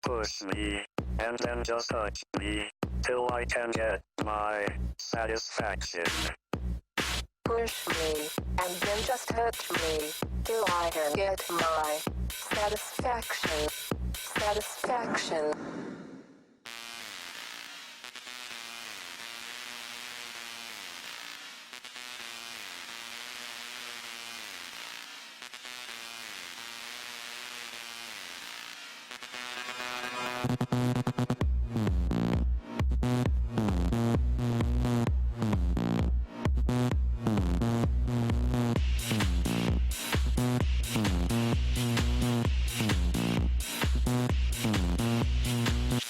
Push me, and then just touch me, till I can get my satisfaction. Push me, and then just touch me, till I can get my satisfaction. Satisfaction.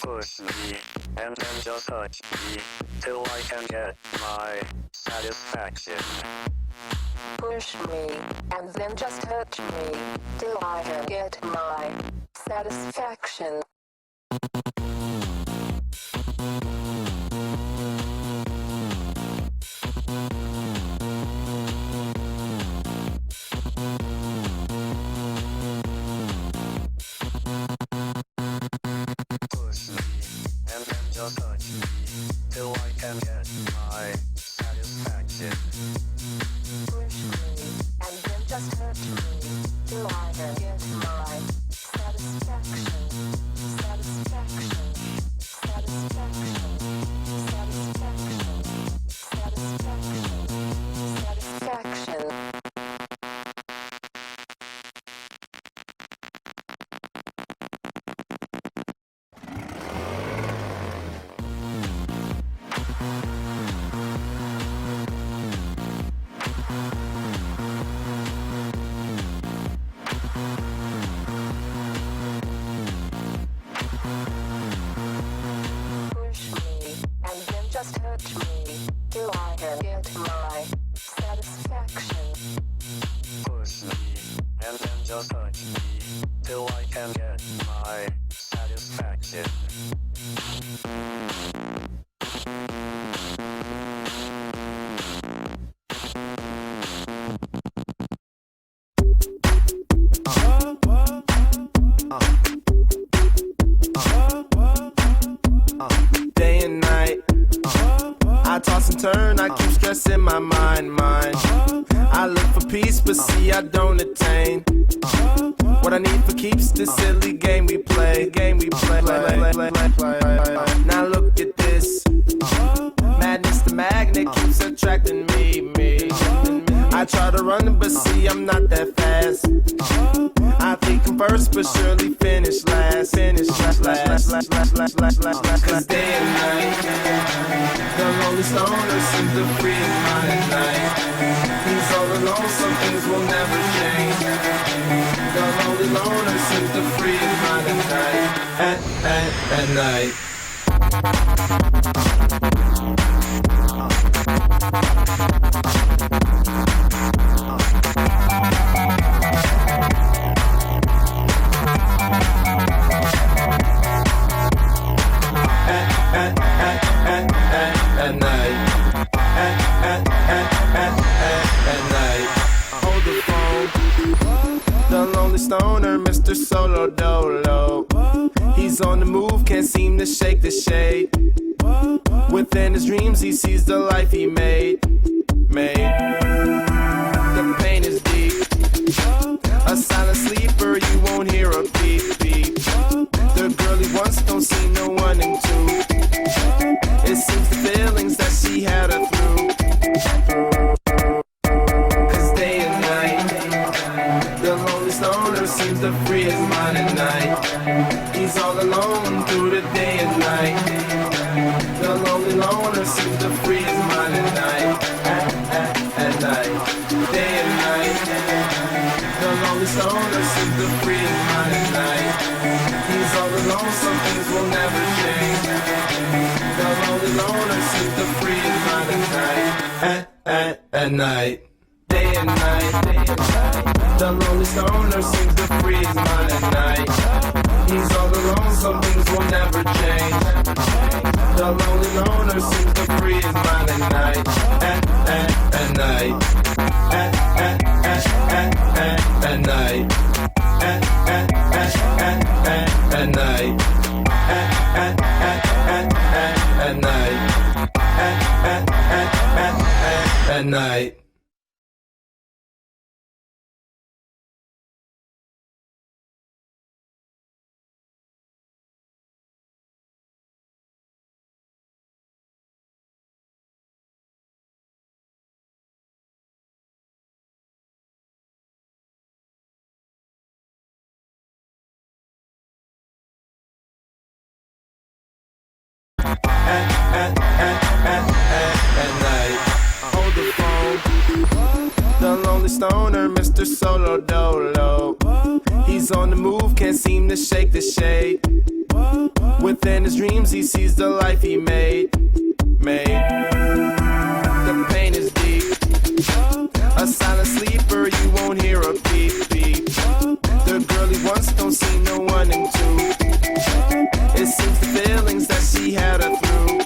Push me, and then just touch me, till I can get my satisfaction. Push me, and then just touch me, till I can get my satisfaction. Push me, and then just touch me, till I can get my satisfaction. Push me, and then just touch me, till I can get my satisfaction. Satisfaction. Satisfaction. Satisfaction. Satisfaction. Satisfaction. Push me, and then just touch me, till I can get my satisfaction. Push me, and then just touch me, till I can get my satisfaction. Day and night, I toss and turn, I keep stressing my mind. I look for peace, but see I don't attain what I need for keeps this silly game we play. Now look at this, madness, the magnet keeps attracting me. I try to run, but see I'm not that fast. I think I'm first, but surely finish last. Cause day and night, the lonely stoner seems to free his mind at night. He's all alone, some things will never change. The lonely loner seems to free his mind at night. At night. At night. Hold the phone. The lonely stoner, Mr. Solo Dolo. He's on the move, can't seem to shake the shade. Within his dreams, he sees the life he made. The pain is deep. A silent sleeper, you won't hear a beep. The girl he wants don't see no one in two. It seems the feelings that she had her through. Cause day and night, the lonely stoner seems to free his mind at night. He's all alone through the day and night. The lonely loner seems to free his mind at night. At night, day and night, the lonely stoner seems to free his mind at night. He's all alone, some things will never change. The lonely loner seems to free his mind at night. At night, day and night, the lonely stoner seems to free his mind at night. He's all alone, some things will never change. The lonely loner seems to free his mind at night. At night. At night. At night. At night. At night. At night. Hold the phone. The lonely stoner, Mr. Solo Dolo. He's on the move, can't seem to shake the shade. Within his dreams, he sees the life he made. The pain is deep. A silent sleeper, you won't hear a beep beep. The girl he wants don't see no one in two. It seems the feelings that she had her through.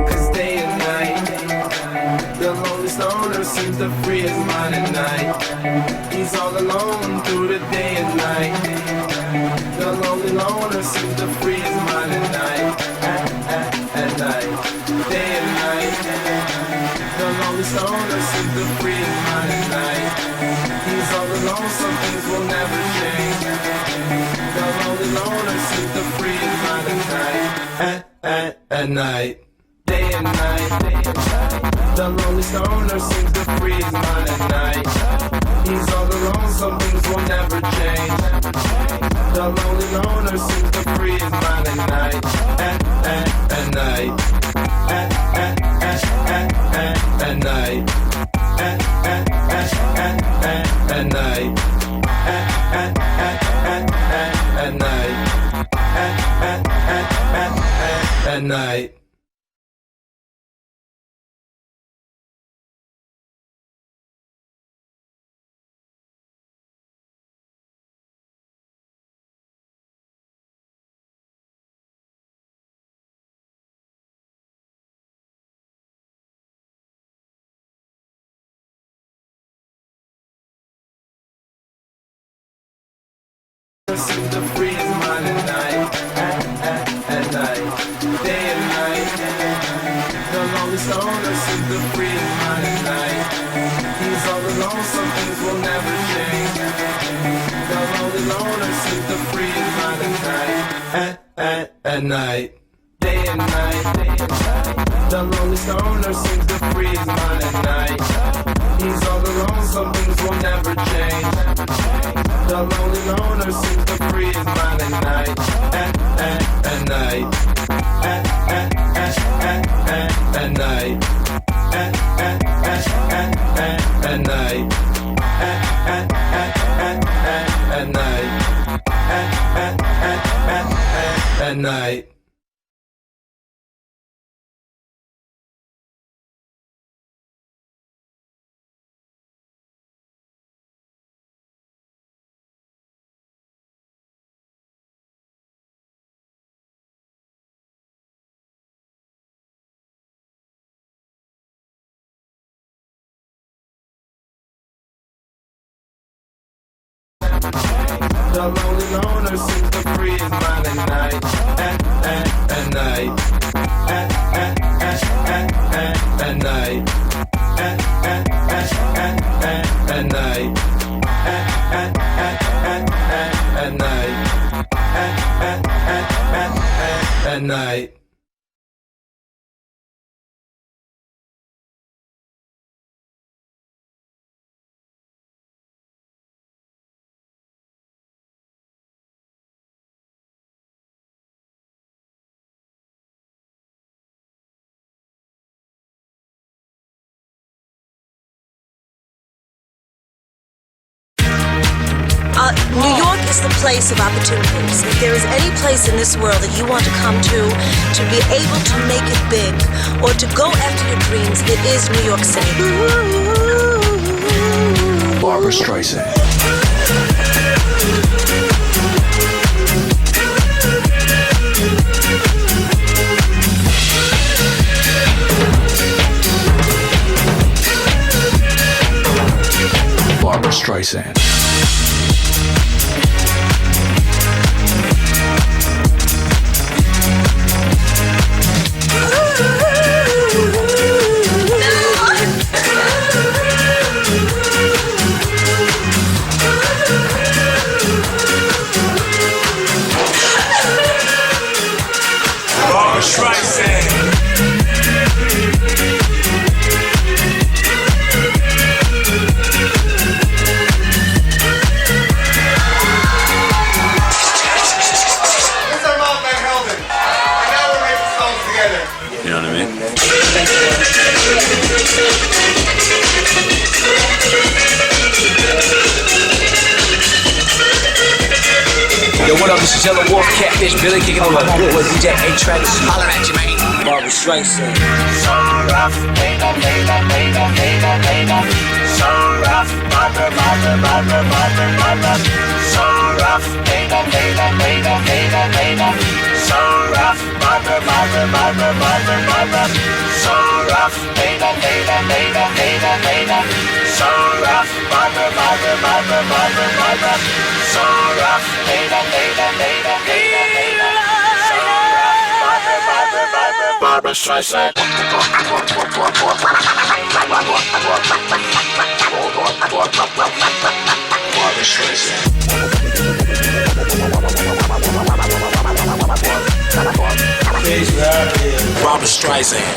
Cause day and night, the lonely stoner seems to free his mind at night. He's all alone through the day and night. The lonely loner seems to free his mind at night. At night, day and night. The lonely stoner seems to free his mind at night. He's all alone, some things will never change. The lonely loner seems to free his mind at night. At night, day and night. The lonely stoner seems to free his mind at night. He's all alone, some things will never change. The lonely loner seems to free his mind at night. At night. At night. At night. At night. At night. Seems to free his mind at night. At night. Day and night. The lonely stoner seems to free his mind at night. He's all alone, some things will never change. The lonely loner seems to free his mind at night. At night. Day and night. The lonely stoner seems to free his mind at night. He's all alone, some things will never change. The lonely loner seems to free his mind at night. At night. At night. At night. At night. At night. The lonely loner seems to free his mind at night. At night. At night. At night. At night. At night. New York is the place of opportunities. If there is any place in this world that you want to come to be able to make it big, or to go after your dreams, it is New York City. Barbra Streisand. Barbra Streisand. Yo, what up? This is Yellow Wolf, Catfish, Billy kicking on my board with DJ A-Track. Holler at you, man. Barbara Streisand. So rough, baby, baby, baby, baby, baby. So rough, Barbara, Barbara, Barbara, Barbara, Barbara. So rough, baby, baby, baby, baby, baby. So rough, Barbara, Barbara, Barbara, Barbara, Barbara. So rough, baby, baby, baby, baby, baby. So rough, Barbara, Barbara, Barbara, Barbara, Barbara. So rough, baby, baby, baby, baby, baby. So rough, Barbara, Barbara, Barbara, Barbara Streisand. Barbara Streisand. Barbara Streisand.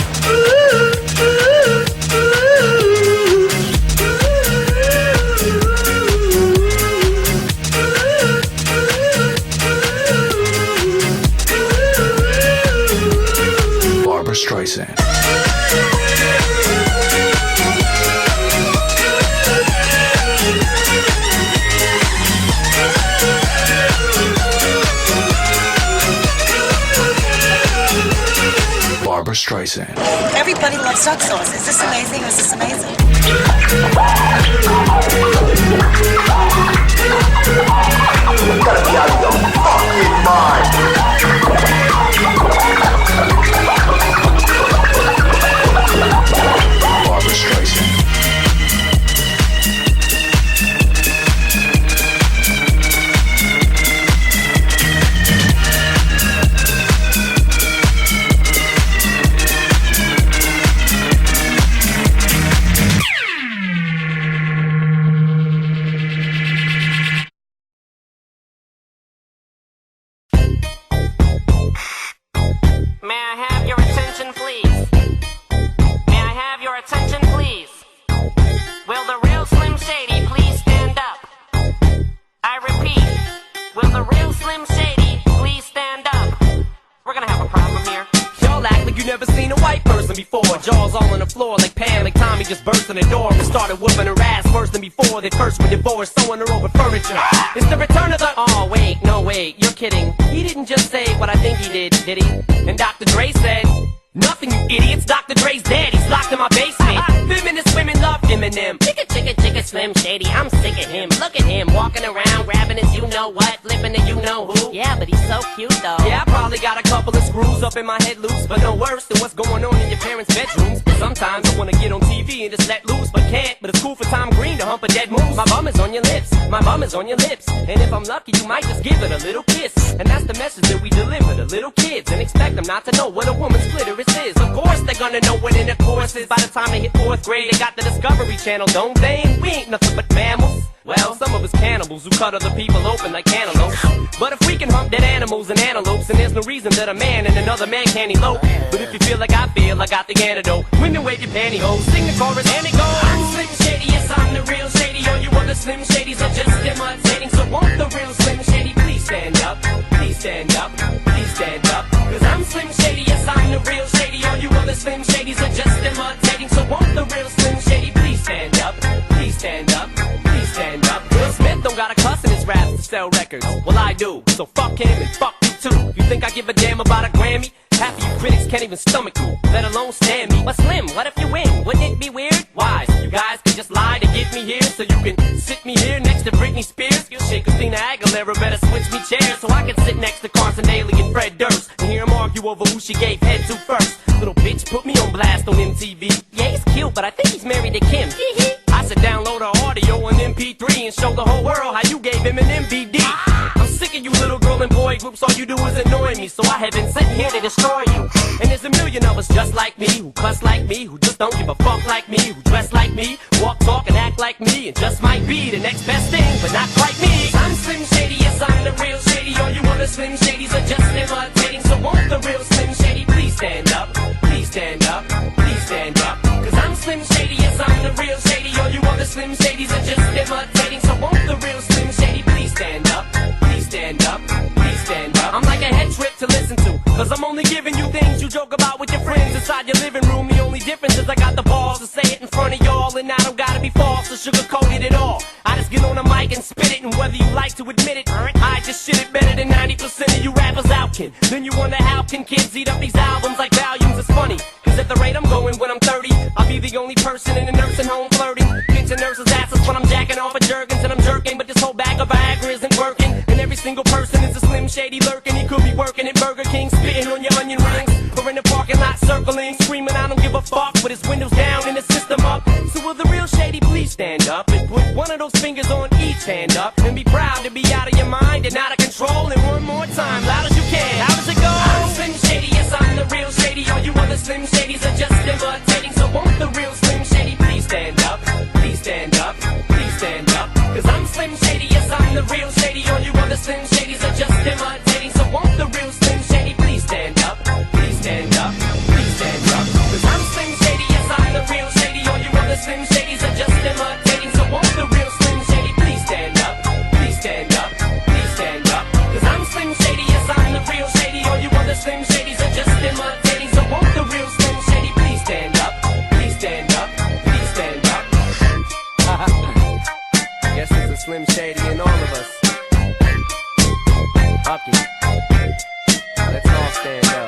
Barbara Streisand. Barbara Streisand. Everybody loves duck sauce. Is this amazing or is this amazing? You gotta be out of your fucking mind. Barbara Streisand. May I have your attention, please? May I have your attention, please? Will the real Slim Shady please stand up? I repeat, will the real Slim Shady please stand up? We're gonna have a problem here. Y'all act like you never seen a white person before. Jaws all on the floor like Pam, like Tommy just burst in the door and started whooping her ass worse than before. They first were divorced, sewing her over furniture. It's the return of the... Oh, wait, no, wait, you're kidding. He didn't just say what I think he did he? And Dr. Dre said... Nothing, you idiots. Dr. Dre's dead. He's locked in my basement. Feminist women love Eminem. Chicka, chicka, chicka, Slim Shady. I'm sick of him. Look at him walking around, grabbing his you-know-what, flipping the you-know-who. Yeah, but he's so cute, though. Yeah, I probably got a couple of screws up in my head loose, but no worse than what's going on in your parents' bedrooms. Sometimes I wanna get on TV and just let loose, but can't. But it's cool for Tom Green to hump a dead moose. My bum is on your lips. My bum is on your lips. And if I'm lucky, you might just give it a little kiss. And that's the message that we deliver to little kids, and expect them not to know what a woman's clitoris is. Of course they're gonna know what in the course is. By the time they hit 4th grade, they got the Discovery Channel, don't they? We ain't nothing but mammals. Well, some of us cannibals who cut other people open like cantaloupes. But if we can hump dead animals and antelopes, then there's no reason that a man and another man can't elope. But if you feel like I feel, I got the antidote. Women wave your pantyhose, sing the chorus and it goes. I'm Slim Shady, yes I'm the real Shady. All you other Slim Shadys are just imitating. So won't the real Slim Shady please stand up? Please stand up, please stand up. Cause I'm Slim Shady, yes I'm the real Shady. All you other Slim Shadys are just imitating. So won't the real Slim Shady please stand up? Please stand up, please stand up. Will Smith don't got a cuss in his raps to sell records. Well I do, so fuck him and fuck you too. You think I give a damn about a Grammy? Half of you critics can't even stomach me, let alone stand me. But Slim, what if you win? Wouldn't it be weird? Why? So you guys can just lie to get me here, so you can sit me here next to Britney Spears. Shit, Christina Aguilera better switch me chairs so I can sit next to Carson Daly and Fred Durst and hear them argue over who she gave head to first. Little bitch put me on blast on MTV. Yeah, he's cute, but I think he's married to Kim. I should download her audio on MP3 and show the whole world how you gave him an MVD. I'm sick of you little girl and boy groups, all you do is annoy me, so I have been sitting here to destroy you. And there's a million of us just like me, who cuss like me, who just don't give a fuck like me, who dress like me, walk, talk, and act like me, and just might be the next best thing, but not quite me. I'm Slim Shady, yes I'm the real Shady. All you other Slim Shadys are just imitating. So won't the real Slim Shady please stand up? Please stand up, please stand up. Cause I'm Slim Shady, yes I'm the real Shady. All you other Slim Shadys are just imitating. So won't the real Slim Shady please stand up? Please stand up, please stand up. I'm like a head trip to listen to, cause I'm only giving you things you joke about with your friends inside your living room. The only difference is I got the balls to say it in front of y'all, and I don't gotta be false or sugarcoated at all. I just get on the mic and spit it, and whether you like to admit it, I just shit it better than and 90% of you rappers out can. Then you wonder how can kids eat up these albums like volumes? It's funny, cause at the rate I'm going when I'm 30, I'll be the only person in a nursing home flirting. Pinching nurses' asses when I'm jacking off of Jergens and I'm jerking. But this whole bag of Viagra isn't working, and every single person is a Slim Shady lurking. He could be working at Burger King, spitting on your onion rings, or in the parking lot circling, screaming I don't give a fuck, with his windows down and the system up. So will the real Shady please stand up and put one of those fingers on each hand up and be proud to be out of your mind and out of control? And one more time, loud as you can. How does it go? I'm Slim Shady, yes I'm the real Shady. All you other Slim Shadys are just imitating. So won't the real Slim Shady please stand up? Please stand up, please stand up. Cause I'm Slim Shady, yes I'm the real Shady. All you other Slim Shadys are just imitating. So won't the real Slim Shady please stand up? Please stand up, please stand up. Cause I'm Slim Shady, yes I'm the real Shady. All you other Slim Shadys are just imitating. So won't the real Slim Shady please stand up? Please stand up, please stand up. Cause I'm Slim Shady, yes I'm the real Shady. All you other Slim Shadys are just imitating. So won't the real Slim Shady please stand up? Please stand up, please stand up. Guess there's a Slim Shady in all of us. Fuck it. Let's all stand up.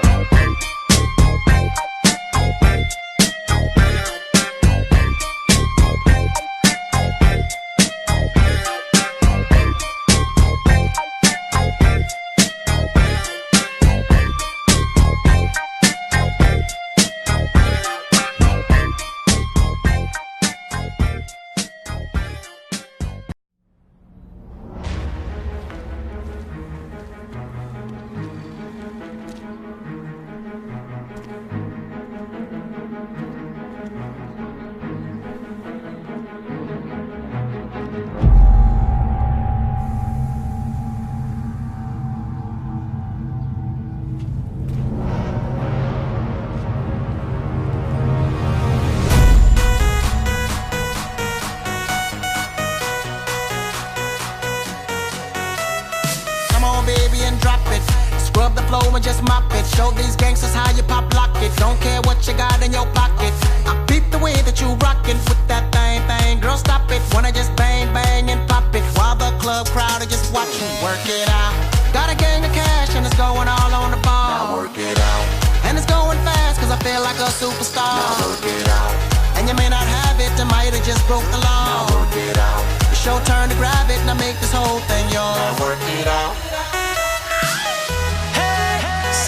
Baby, and drop it. Scrub the floor and just mop it. Show these gangsters how you pop lock it. Don't care what you got in your pocket. I peep the way that you rockin' with that thing. Girl, stop it. Wanna just bang, bang and pop it while the club crowd are just watching. Work it out. Got a gang of cash and it's going all on the ball. Now work it out. And it's going fast cause I feel like a superstar. Now work it out. And you may not have it, I might have just broke the law. Now work it out. It's your turn to grab it and I make this whole thing yours. Now work it out.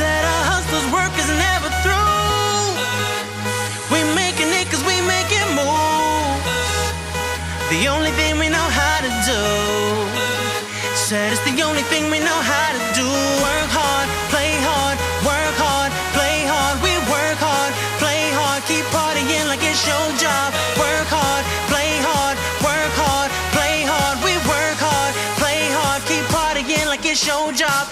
Said our hustlers' work is never through. We making it cause we make it move. The only thing we know how to do. Said it's the only thing we know how to do. Work hard, play hard, work hard, play hard. We work hard, play hard, keep partying like it's your job. Work hard, play hard, work hard, play hard. We work hard, play hard, keep partying like it's your job.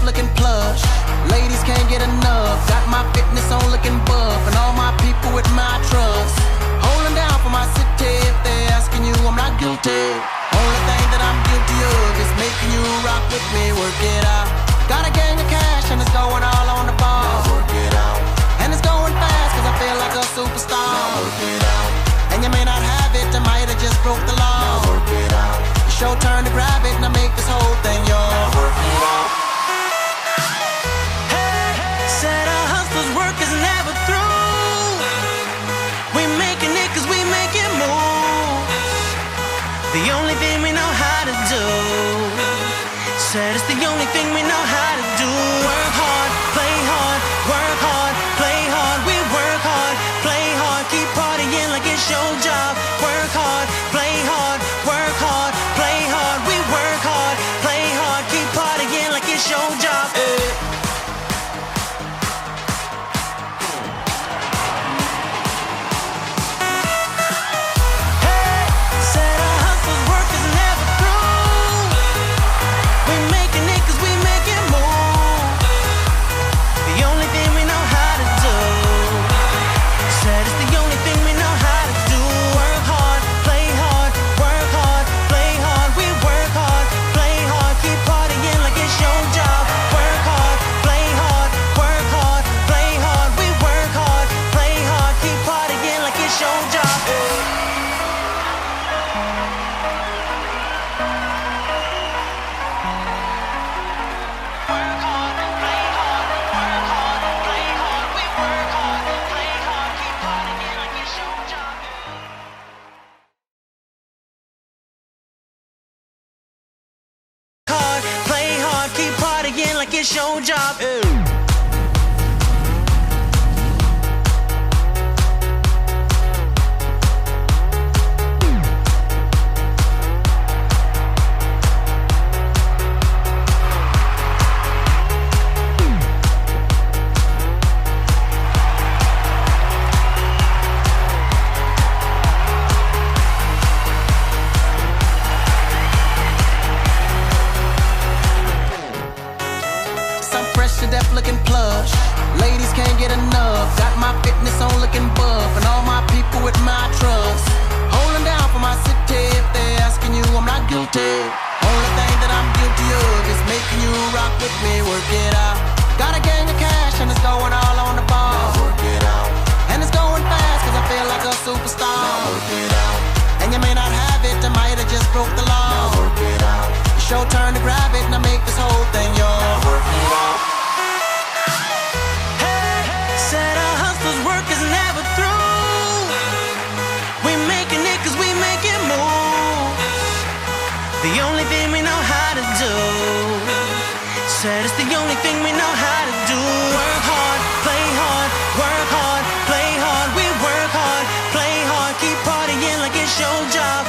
Looking plush, ladies can't get enough. Got my fitness on looking buff, and all my people with my trust. Holding down for my city. If they're asking you, I'm not guilty. Only thing that I'm guilty of is making you rock with me. Work it out. Got a gang of cash and it's going all on the ball. Now work it out. And it's going fast cause I feel like a superstar. Now work it out. And you may not have it, I might have just broke the law. Now work it out. It's your turn to grab it and I make this whole thing yours. Now work it out. Said our hustlers' work is never through. We making it cause we make it move. The only thing we know how to do. Said it's the only thing we know how to do. Work hard, play hard, work hard, play hard. We work hard, play hard, keep partying like it's your job. Work hard, play hard, work hard, play hard. We work hard, play hard, keep partying like it's your job. Said our hustlers' work is never through. We making it cause we make it like it's your job. Deaf looking plush. Ladies can't get enough. Got my fitness on looking buff. And all my people with my trust. Holding down for my city. If they're asking you, I'm not guilty. Only thing that I'm guilty of is making you rock with me. Work it out. Got a gang of cash and it's going all on the ball. Now work it out. And it's going fast cause I feel like a superstar. Now work it out. And you may not have it, I might have just broke the law. Now work it out. It's your turn to grab it and I make this whole thing yours. Now work it out. Said our hustler's work is never through. We making it cause we make it move. The only thing we know how to do. Said it's the only thing we know how to do. Work hard, play hard, work hard, play hard. We work hard, play hard, keep partying like it's your job.